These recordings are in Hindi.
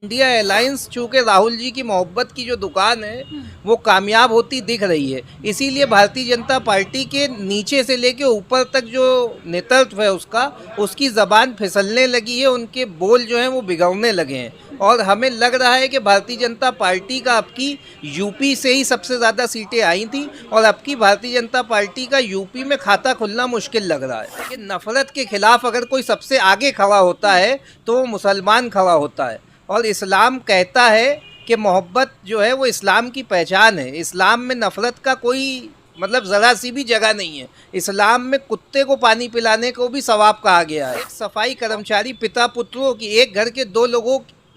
इंडिया अलायंस चूंकि राहुल जी की मोहब्बत की जो दुकान है वो कामयाब होती दिख रही है, इसीलिए भारतीय जनता पार्टी के नीचे से लेके ऊपर तक जो नेतृत्व है उसका उसकी ज़बान फिसलने लगी है, उनके बोल जो हैं वो बिगड़ने लगे हैं। और हमें लग रहा है कि भारतीय जनता पार्टी का अब की यूपी से ही सबसे ज़्यादा सीटें आई थी और अब की भारतीय जनता पार्टी का यूपी में खाता खुलना मुश्किल लग रहा है। कि नफरत के खिलाफ अगर कोई सबसे आगे खड़ा होता है तो वो मुसलमान खड़ा होता है, और इस्लाम कहता है कि मोहब्बत जो है वो इस्लाम की पहचान है। इस्लाम में नफ़रत का कोई मतलब ज़रा सी भी जगह नहीं है। इस्लाम में कुत्ते को पानी पिलाने को भी सवाब कहा गया है। एक सफाई कर्मचारी पिता पुत्रों की, एक घर के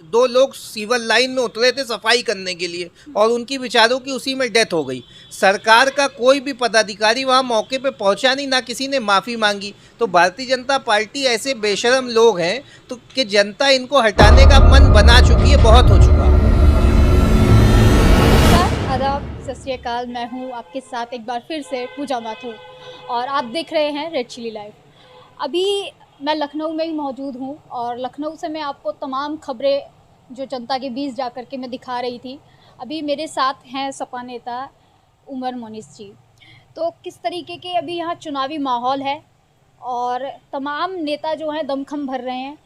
दो लोग सिविल लाइन में उतरे थे सफाई करने के लिए और उनकी बेचारों की उसी में डेथ हो गई। सरकार का कोई भी पदाधिकारी वहाँ मौके पे पहुँचा नहीं, ना किसी ने माफ़ी मांगी। तो भारतीय जनता पार्टी ऐसे बेशरम लोग हैं तो कि जनता इनको हटाने का मन बना चुकी है, बहुत हो चुका। नमस्कार, आदाब, सत श्री अकाल। मैं हूँ आपके साथ एक बार फिर से पूजा माथुर और आप देख रहे हैं रेड चिली लाइव। अभी मैं लखनऊ में ही मौजूद हूँ और लखनऊ से मैं आपको तमाम खबरें जो जनता के बीच जा कर के मैं दिखा रही थी। अभी मेरे साथ हैं सपा नेता उमर मोनिस जी। तो किस तरीके के अभी यहाँ चुनावी माहौल है और तमाम नेता जो हैं दमखम भर रहे हैं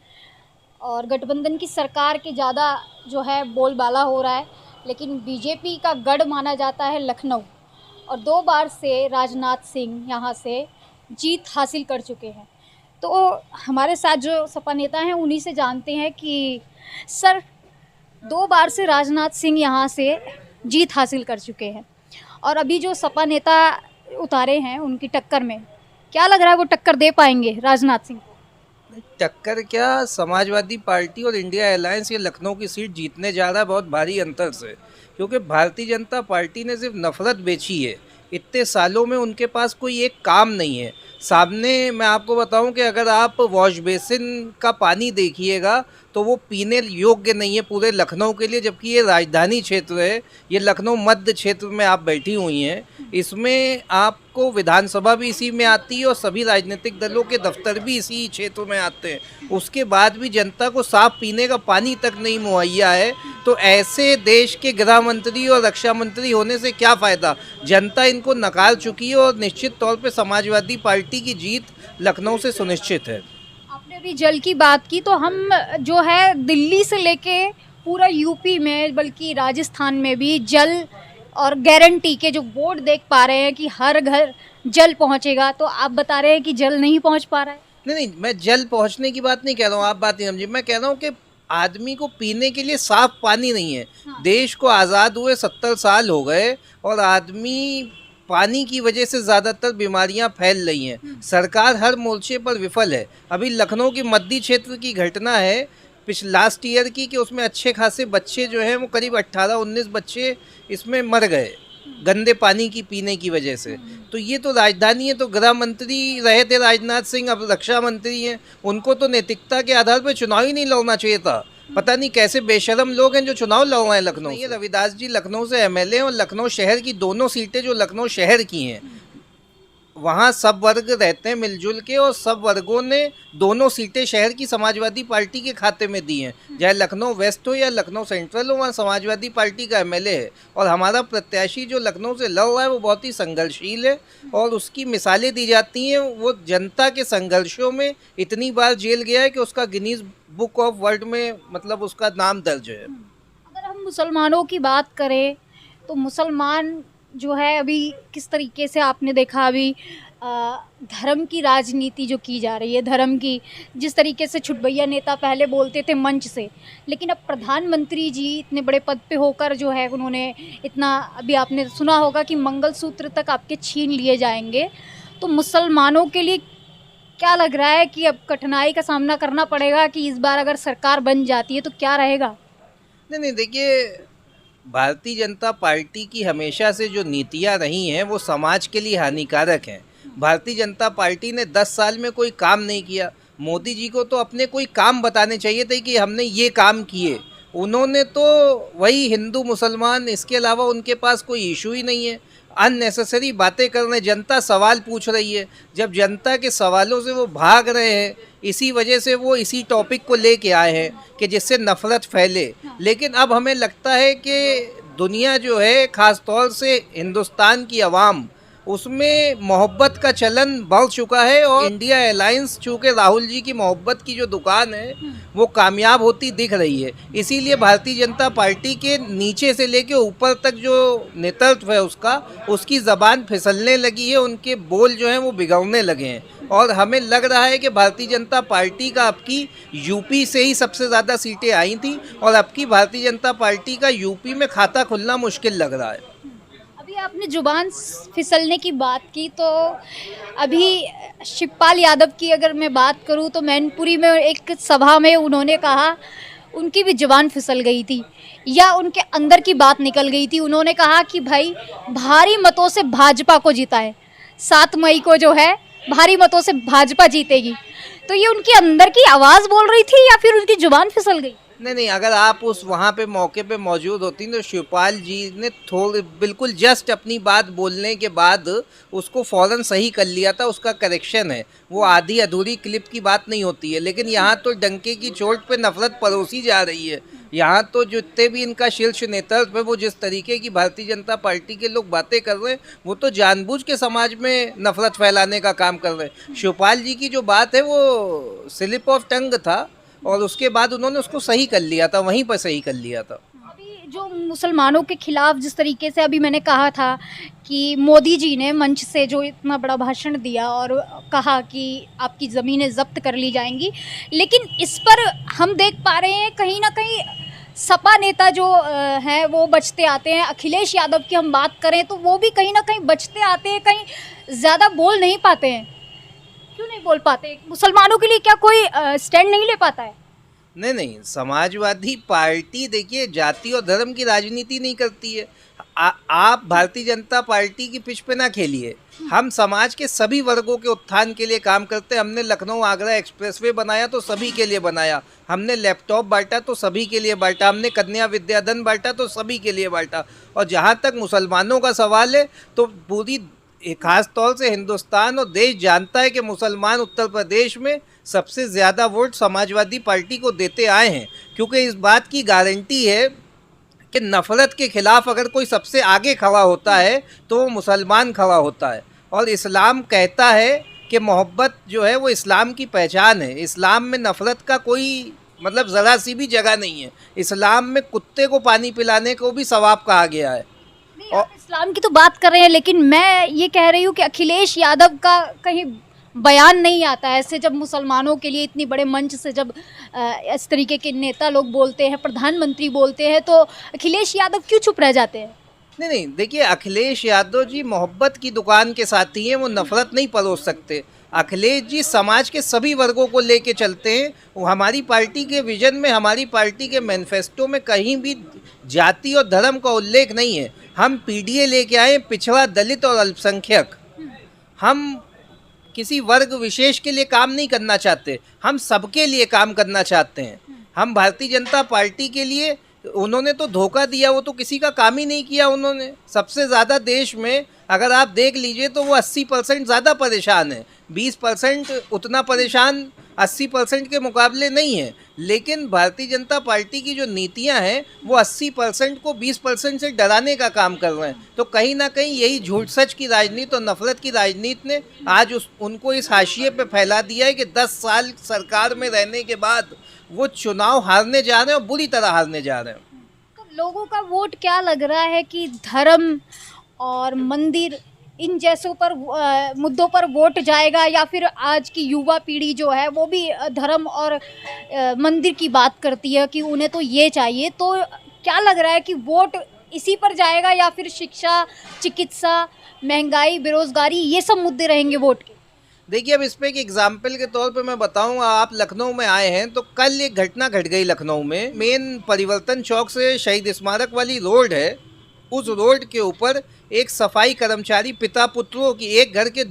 और गठबंधन की सरकार के ज़्यादा जो है बोलबाला हो रहा है, लेकिन बीजेपी का गढ़ माना जाता है लखनऊ और 2 बार से राजनाथ सिंह यहाँ से जीत हासिल कर चुके हैं। तो हमारे साथ जो सपा नेता हैं उन्हीं से जानते हैं कि सर, 2 बार से राजनाथ सिंह यहाँ से जीत हासिल कर चुके हैं और अभी जो सपा नेता उतारे हैं उनकी टक्कर में क्या लग रहा है वो टक्कर दे पाएंगे राजनाथ सिंह? टक्कर क्या, समाजवादी पार्टी और इंडिया अलायंस ये लखनऊ की सीट जीतने जा रहा है बहुत भारी अंतर से। क्योंकि भारतीय जनता पार्टी ने सिर्फ नफरत बेची है। इतने सालों में उनके पास कोई एक काम नहीं है सामने। मैं आपको बताऊं कि अगर आप वॉश बेसिन का पानी देखिएगा तो वो पीने योग्य नहीं है पूरे लखनऊ के लिए, जबकि ये राजधानी क्षेत्र है, ये लखनऊ मध्य क्षेत्र में आप बैठी हुई हैं। इसमें आपको विधानसभा भी इसी में आती है और सभी राजनीतिक दलों के दफ्तर भी इसी क्षेत्र में आते हैं। उसके बाद भी जनता को साफ पीने का पानी तक नहीं मुहैया है। तो ऐसे देश के गृह मंत्री और रक्षा मंत्री होने से क्या फ़ायदा। जनता इनको नकार चुकी है और निश्चित तौर पे समाजवादी पार्टी की जीत लखनऊ से सुनिश्चित है। आपने अभी जल की बात की तो हम जो है दिल्ली से लेके पूरा यूपी में बल्कि राजस्थान में भी जल और गारंटी के जो बोर्ड देख पा रहे हैं कि हर घर जल पहुंचेगा, तो आप बता रहे हैं कि जल नहीं पहुंच पा रहा है। नहीं नहीं, मैं जल पहुंचने की बात नहीं कह रहा हूँ, आप बात नहीं समझिए। मैं कह रहा हूँ कि आदमी को पीने के लिए साफ पानी नहीं है। हाँ। देश को आज़ाद हुए 70 साल हो गए और आदमी पानी की वजह से ज़्यादातर बीमारियां फैल रही हैं। सरकार हर मोर्चे पर विफल है। अभी लखनऊ की मध्य क्षेत्र की घटना है पिछले लास्ट ईयर की, कि उसमें अच्छे खासे बच्चे जो हैं वो करीब 18-19 बच्चे इसमें मर गए गंदे पानी की पीने की वजह से। तो ये तो राजधानी है। तो गृह मंत्री रहे थे राजनाथ सिंह, अब रक्षा मंत्री हैं। उनको तो नैतिकता के आधार पर चुनाव ही नहीं लड़ना चाहिए था। पता नहीं कैसे बेशरम लोग हैं जो चुनाव लड़वाएं लखनऊ। ये रविदास जी लखनऊ से एमएलए और लखनऊ शहर की दोनों सीटें जो लखनऊ शहर की हैं वहाँ सब वर्ग रहते हैं मिलजुल के, और सब वर्गों ने दोनों सीटें शहर की समाजवादी पार्टी के खाते में दी हैं। चाहे लखनऊ वेस्ट हो या लखनऊ सेंट्रल हो, वहाँ समाजवादी पार्टी का एमएलए है। और हमारा प्रत्याशी जो लखनऊ से लड़ रहा है वो बहुत ही संघर्षशील है और उसकी मिसालें दी जाती हैं। वो जनता के संघर्षों में इतनी बार जेल गया है कि उसका गिनीज बुक ऑफ वर्ल्ड में मतलब उसका नाम दर्ज है। अगर हम मुसलमानों की बात करें तो मुसलमान जो है अभी किस तरीके से आपने देखा अभी धर्म की राजनीति जो की जा रही है, धर्म की जिस तरीके से छुटभैया नेता पहले बोलते थे मंच से, लेकिन अब प्रधानमंत्री जी इतने बड़े पद पे होकर जो है उन्होंने इतना, अभी आपने सुना होगा कि मंगलसूत्र तक आपके छीन लिए जाएंगे। तो मुसलमानों के लिए क्या लग रहा है कि अब कठिनाई का सामना करना पड़ेगा कि इस बार अगर सरकार बन जाती है तो क्या रहेगा? नहीं नहीं, देखिए, भारतीय जनता पार्टी की हमेशा से जो नीतियां रही हैं वो समाज के लिए हानिकारक हैं। भारतीय जनता पार्टी ने 10 साल में कोई काम नहीं किया। मोदी जी को तो अपने कोई काम बताने चाहिए थे कि हमने ये काम किए। उन्होंने तो वही हिंदू मुसलमान, इसके अलावा उनके पास कोई इशू ही नहीं है। अननेसेसरी बातें कर रहे हैं। जनता सवाल पूछ रही है, जब जनता के सवालों से वो भाग रहे हैं, इसी वजह से वो इसी टॉपिक को लेके आए हैं कि जिससे नफरत फैले। लेकिन अब हमें लगता है कि दुनिया जो है, ख़ास तौर से हिंदुस्तान की आवाम, उसमें मोहब्बत का चलन बढ़ चुका है और इंडिया अलायंस चूँकि राहुल जी की मोहब्बत की जो दुकान है वो कामयाब होती दिख रही है। इसीलिए भारतीय जनता पार्टी के नीचे से लेके ऊपर तक जो नेतृत्व है उसकी ज़बान फिसलने लगी है, उनके बोल जो हैं वो बिगड़ने लगे हैं। और हमें लग रहा है कि भारतीय जनता पार्टी का अब की यूपी से ही सबसे ज़्यादा सीटें आई थी और अब की भारतीय जनता पार्टी का यूपी में खाता खुलना मुश्किल लग रहा है। अभी आपने जुबान फिसलने की बात की, तो अभी शिवपाल यादव की अगर मैं बात करूं तो मैनपुरी में एक सभा में उन्होंने कहा, उनकी भी जुबान फिसल गई थी या उनके अंदर की बात निकल गई थी। उन्होंने कहा कि भाई भारी मतों से भाजपा को जिताएं, 7 मई को जो है भारी मतों से भाजपा जीतेगी। तो ये उनके अंदर की आवाज़ बोल रही थी या फिर उनकी जुबान फिसल गई? नहीं, अगर आप उस वहाँ पे मौके पे मौजूद होती तो शिवपाल जी ने बिल्कुल जस्ट अपनी बात बोलने के बाद उसको फ़ौरन सही कर लिया था। उसका करेक्शन है, वो आधी अधूरी क्लिप की बात नहीं होती है। लेकिन यहाँ तो डंके की चोट पे नफरत परोसी जा रही है। यहाँ तो जितने भी इनका शीर्ष नेतृत्व है, वो जिस तरीके की भारतीय जनता पार्टी के लोग बातें कर रहे हैं, वो तो जानबूझ के समाज में नफरत फैलाने का काम कर रहे हैं। शिवपाल जी की जो बात है वो स्लिप ऑफ टंग था और उसके बाद उन्होंने उसको सही कर लिया था, वहीं पर सही कर लिया था। अभी जो मुसलमानों के खिलाफ जिस तरीके से अभी मैंने कहा था कि मोदी जी ने मंच से जो इतना बड़ा भाषण दिया और कहा कि आपकी ज़मीनें जब्त कर ली जाएंगी, लेकिन इस पर हम देख पा रहे हैं कहीं ना कहीं सपा नेता जो हैं वो बचते आते हैं। अखिलेश यादव की हम बात करें तो वो भी कहीं ना कहीं बचते आते हैं, कहीं ज़्यादा बोल नहीं पाते हैं। क्यों नहीं बोल पाते? मुसलमानों के लिए क्या कोई स्टैंड नहीं ले पाता है? नहीं, समाजवादी पार्टी देखिए जाति और धर्म की राजनीति नहीं करती है। आप भारतीय जनता पार्टी की पिच पे ना खेलिए। हम समाज के सभी वर्गों के उत्थान के लिए काम करते हैं। हमने लखनऊ आगरा एक्सप्रेसवे बनाया तो सभी के लिए बनाया, हमने लैपटॉप बांटा तो सभी के लिए बांटा, हमने कन्या विद्याधन बांटा तो सभी के लिए बांटा। और जहाँ तक मुसलमानों का सवाल है तो पूरी खास तौर से हिंदुस्तान और देश जानता है कि मुसलमान उत्तर प्रदेश में सबसे ज़्यादा वोट समाजवादी पार्टी को देते आए हैं, क्योंकि इस बात की गारंटी है कि नफ़रत के ख़िलाफ़ अगर कोई सबसे आगे खड़ा होता है तो वो मुसलमान खड़ा होता है। और इस्लाम कहता है कि मोहब्बत जो है वो इस्लाम की पहचान है। इस्लाम में नफ़रत का कोई मतलब ज़रा सी भी जगह नहीं है। इस्लाम में कुत्ते को पानी पिलाने को भी सवाब कहा गया है। नहीं, आप इस्लाम की तो बात कर रहे हैं, लेकिन मैं ये कह रही हूँ कि अखिलेश यादव का कहीं बयान नहीं आता है ऐसे, जब मुसलमानों के लिए इतनी बड़े मंच से जब इस तरीके के नेता लोग बोलते हैं, प्रधानमंत्री बोलते हैं, तो अखिलेश यादव क्यों चुप रह जाते हैं? नहीं, देखिए अखिलेश यादव जी मोहब्बत की दुकान के साथी हैं, वो नफ़रत नहीं परोस सकते। अखिलेश जी समाज के सभी वर्गों को लेके चलते हैं। वो हमारी पार्टी के विजन में, हमारी पार्टी के मैनिफेस्टो में कहीं भी जाति और धर्म का उल्लेख नहीं है। हम पीडीए लेके आए, पिछड़ा, दलित और अल्पसंख्यक। हम किसी वर्ग विशेष के लिए काम नहीं करना चाहते, हम सबके लिए काम करना चाहते हैं। हम भारतीय जनता पार्टी के लिए, उन्होंने तो धोखा दिया, वो तो किसी का काम ही नहीं किया। उन्होंने सबसे ज़्यादा देश में अगर आप देख लीजिए तो वो 80% ज़्यादा परेशान है, 20% उतना परेशान 80% के मुकाबले नहीं है। लेकिन भारतीय जनता पार्टी की जो नीतियां हैं वो 80% को 20% से डराने का काम कर रहे हैं। तो कहीं ना कहीं यही झूठ सच की राजनीति और नफरत की राजनीति ने आज उनको इस हाशिए पे फैला दिया है कि 10 साल सरकार में रहने के बाद वो चुनाव हारने जा रहे हैं और बुरी तरह हारने जा रहे हैं। तो लोगों का वोट क्या लग रहा है कि धर्म और मंदिर इन जैसों पर मुद्दों पर वोट जाएगा, या फिर आज की युवा पीढ़ी जो है वो भी धर्म और मंदिर की बात करती है कि उन्हें तो ये चाहिए? तो क्या लग रहा है कि वोट इसी पर जाएगा या फिर शिक्षा, चिकित्सा, महंगाई, बेरोजगारी, ये सब मुद्दे रहेंगे वोट के? देखिए, अब इस पर एक एग्जाम्पल के तौर पे मैं बताऊं, आप लखनऊ में आए हैं तो कल एक घटना घट गई लखनऊ में। मेन परिवर्तन चौक से शहीद स्मारक वाली रोड है, उस रोड के ऊपर एक सफाई कर्मचारी पिता पुत्रों की, एक घर के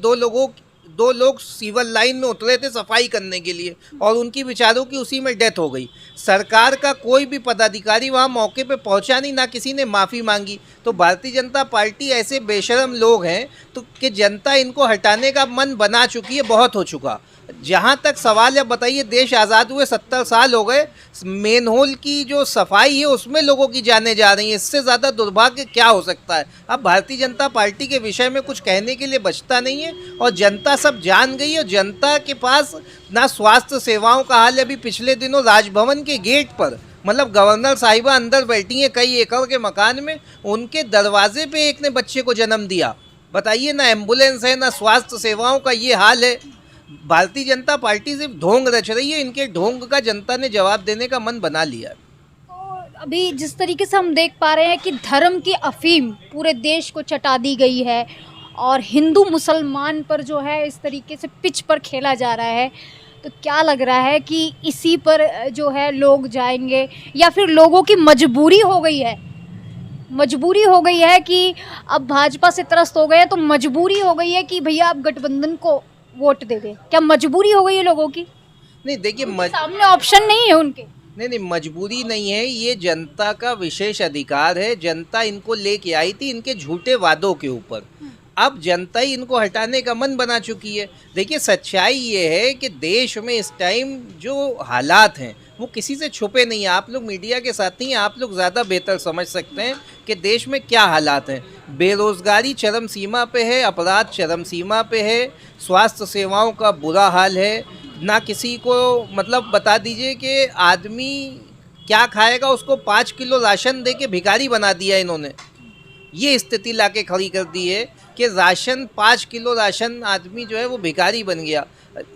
दो लोग सिविल लाइन में उतरे थे सफाई करने के लिए और उनकी बेचारों की उसी में डेथ हो गई। सरकार का कोई भी पदाधिकारी वहाँ मौके पे पहुँचा नहीं, ना किसी ने माफ़ी मांगी। तो भारतीय जनता पार्टी ऐसे बेशरम लोग हैं तो कि जनता इनको हटाने का मन बना चुकी है, बहुत हो चुका। जहाँ तक सवाल है, बताइए, देश आज़ाद हुए 70 साल हो गए, मेन होल की जो सफाई है उसमें लोगों की जानें जा रही हैं। इससे ज़्यादा दुर्भाग्य क्या हो सकता है। अब भारतीय जनता पार्टी के विषय में कुछ कहने के लिए बचता नहीं है और जनता सब जान गई है। और जनता के पास ना स्वास्थ्य सेवाओं का हाल है। अभी पिछले दिनों राजभवन के गेट पर, मतलब गवर्नर साहिबा अंदर बैठी हैं कई एकड़ के मकान में, उनके दरवाजे पे एक ने बच्चे को जन्म दिया। बताइए, ना एम्बुलेंस है, ना स्वास्थ्य सेवाओं का ये हाल है। भारतीय जनता पार्टी सिर्फ ढोंग रच रही है। इनके ढोंग का जनता ने जवाब देने का मन बना लिया है। तो अभी जिस तरीके से हम देख पा रहे हैं कि धर्म की अफीम पूरे देश को चटा दी गई है और हिंदू मुसलमान पर जो है इस तरीके से पिच पर खेला जा रहा है, तो क्या लग रहा है कि इसी पर जो है लोग जाएंगे या फिर लोगों की मजबूरी हो गई है? मजबूरी हो गई है कि अब भाजपा से त्रस्त हो गए हैं, तो मजबूरी हो गई है कि भैया आप गठबंधन को वोट दे दें। क्या मजबूरी हो गई है लोगों की? नहीं, देखिए, सामने ऑप्शन नहीं है उनके। नहीं, मजबूरी नहीं है, ये जनता का विशेष अधिकार है। जनता इनको लेके आई थी इनके झूठे वादों के ऊपर। अब जनता ही इनको हटाने का मन बना चुकी है। देखिए, सच्चाई ये है कि देश में इस टाइम जो हालात हैं वो किसी से छुपे नहीं है। आप लोग मीडिया के साथ नहीं, आप लोग ज़्यादा बेहतर समझ सकते हैं कि देश में क्या हालात हैं। बेरोज़गारी चरम सीमा पे है, अपराध चरम सीमा पे है, स्वास्थ्य सेवाओं का बुरा हाल है। ना किसी को, मतलब बता दीजिए कि आदमी क्या खाएगा, उसको 5 किलो राशन दे के भिखारी बना दिया इन्होंने। ये स्थिति लाके खड़ी कर दी है कि राशन 5 किलो राशन आदमी जो है वो भिखारी बन गया।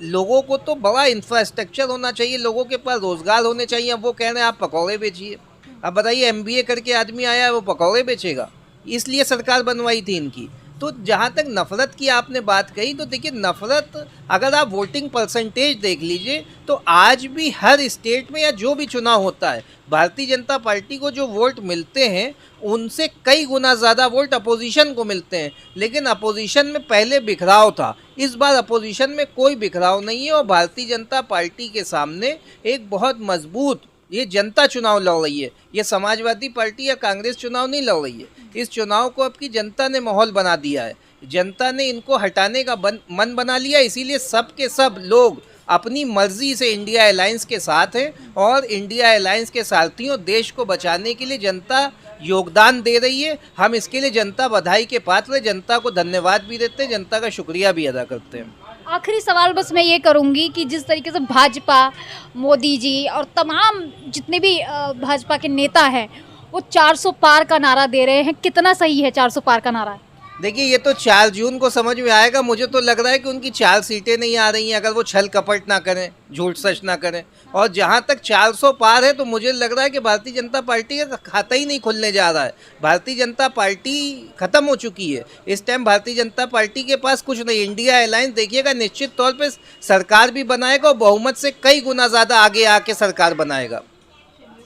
लोगों को तो बड़ा इंफ्रास्ट्रक्चर होना चाहिए, लोगों के पास रोज़गार होने चाहिए। अब वो कह रहे हैं आप पकौड़े बेचिए। अब बताइए, एमबीए करके आदमी आया है वो पकौड़े बेचेगा? इसलिए सरकार बनवाई थी इनकी। तो जहाँ तक नफ़रत की आपने बात कही, तो देखिए, नफ़रत अगर आप वोटिंग परसेंटेज देख लीजिए तो आज भी हर स्टेट में या जो भी चुनाव होता है, भारतीय जनता पार्टी को जो वोट मिलते हैं उनसे कई गुना ज़्यादा वोट अपोजिशन को मिलते हैं। लेकिन अपोजिशन में पहले बिखराव था, इस बार अपोजिशन में कोई बिखराव नहीं है और भारतीय जनता पार्टी के सामने एक बहुत मजबूत ये जनता चुनाव लड़ रही है। ये समाजवादी पार्टी या कांग्रेस चुनाव नहीं लड़ रही है। इस चुनाव को अब की जनता ने माहौल बना दिया है। जनता ने इनको हटाने का मन बना लिया, इसीलिए सब के सब लोग अपनी मर्जी से इंडिया अलायंस के साथ हैं और इंडिया अलायंस के सारथियों, देश को बचाने के लिए जनता योगदान दे रही है। हम इसके लिए जनता बधाई के पात्र हैं, जनता को धन्यवाद भी देते हैं, जनता का शुक्रिया भी अदा करते हैं। आखिरी सवाल बस मैं ये करूंगी कि जिस तरीके से भाजपा, मोदी जी और तमाम जितने भी भाजपा के नेता हैं वो 400 पार का नारा दे रहे हैं, कितना सही है 400 पार का नारा? देखिए, ये तो 4 जून को समझ में आएगा। मुझे तो लग रहा है कि उनकी 4 सीटें नहीं आ रही हैं अगर वो छल कपट ना करें, झूठ सच ना करें। और जहाँ तक 400 पार है तो मुझे लग रहा है कि भारतीय जनता पार्टी का खाता ही नहीं खुलने जा रहा है। भारतीय जनता पार्टी ख़त्म हो चुकी है। इस टाइम भारतीय जनता पार्टी के पास कुछ नहीं। इंडिया अलायंस देखिएगा, निश्चित तौर पर सरकार भी बनाएगा और बहुमत से कई गुना ज़्यादा आगे आके सरकार बनाएगा।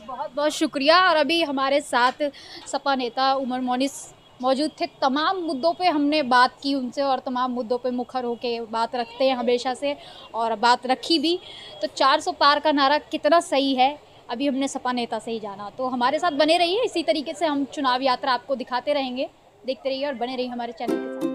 बहुत बहुत शुक्रिया। और अभी हमारे साथ सपा नेता उमर मोनिस मौजूद थे। तमाम मुद्दों पे हमने बात की उनसे और तमाम मुद्दों पे मुखर होके बात रखते हैं हमेशा से और बात रखी भी। तो 400 पार का नारा कितना सही है अभी हमने सपा नेता से ही जाना। तो हमारे साथ बने रहिए, इसी तरीके से हम चुनाव यात्रा आपको दिखाते रहेंगे। देखते रहिए और बने रहिए हमारे चैनल के साथ।